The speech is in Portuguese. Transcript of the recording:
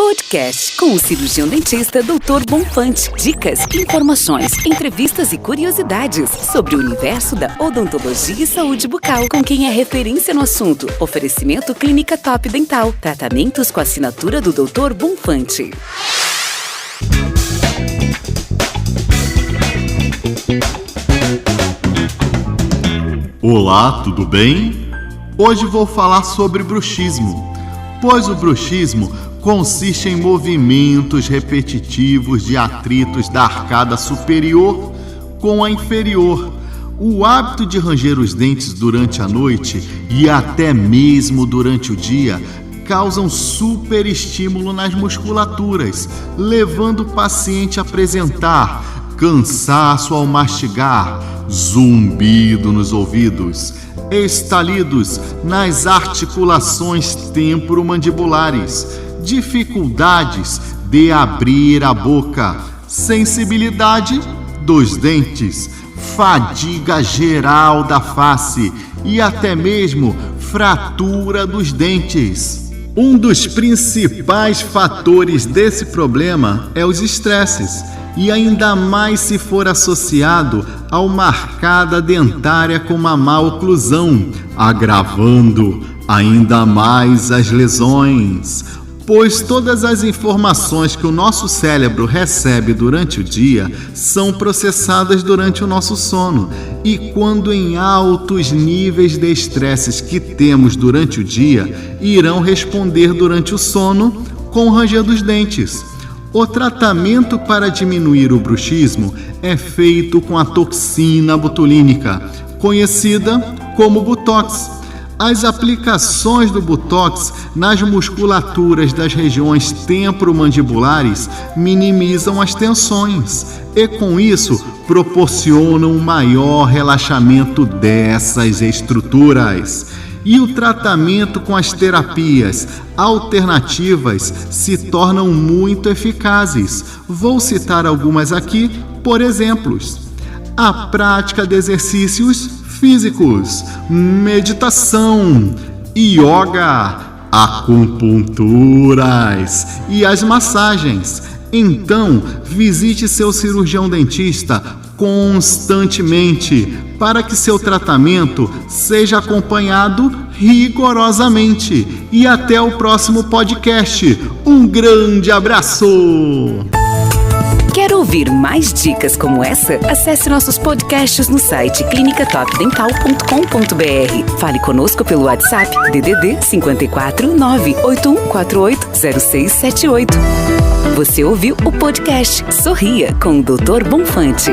Podcast com o cirurgião dentista Dr. Bonfante. Dicas, informações, entrevistas e curiosidades sobre o universo da odontologia e saúde bucal, com quem é referência no assunto. Oferecimento Clínica Top Dental. Tratamentos com assinatura do Dr. Bonfante. Olá, tudo bem? Hoje vou falar sobre bruxismo, pois o bruxismo consiste em movimentos repetitivos de atritos da arcada superior com a inferior. O hábito de ranger os dentes durante a noite e até mesmo durante o dia causam superestímulo nas musculaturas, levando o paciente a apresentar cansaço ao mastigar, zumbido nos ouvidos, estalidos nas articulações temporomandibulares, dificuldades de abrir a boca, sensibilidade dos dentes, fadiga geral da face e até mesmo fratura dos dentes. Um dos principais fatores desse problema é os estresses, e ainda mais se for associado a uma arcada dentária com uma má oclusão, agravando ainda mais as lesões. Pois todas as informações que o nosso cérebro recebe durante o dia são processadas durante o nosso sono. E quando em altos níveis de estresses que temos durante o dia, irão responder durante o sono com o ranger dos dentes. O tratamento para diminuir o bruxismo é feito com a toxina botulínica, conhecida como Botox. As aplicações do Botox nas musculaturas das regiões temporomandibulares minimizam as tensões e, com isso, proporcionam um maior relaxamento dessas estruturas. E o tratamento com as terapias alternativas se tornam muito eficazes. Vou citar algumas aqui, por exemplos: a prática de exercícios físicos, meditação, yoga, acupunturas e as massagens. Então, visite seu cirurgião dentista constantemente para que seu tratamento seja acompanhado rigorosamente. E até o próximo podcast. Um grande abraço! Quer ouvir mais dicas como essa? Acesse nossos podcasts no site clinicatopdental.com.br. Fale conosco pelo WhatsApp DDD 54 98148 0678. Você ouviu o podcast Sorria com o Dr. Bonfante.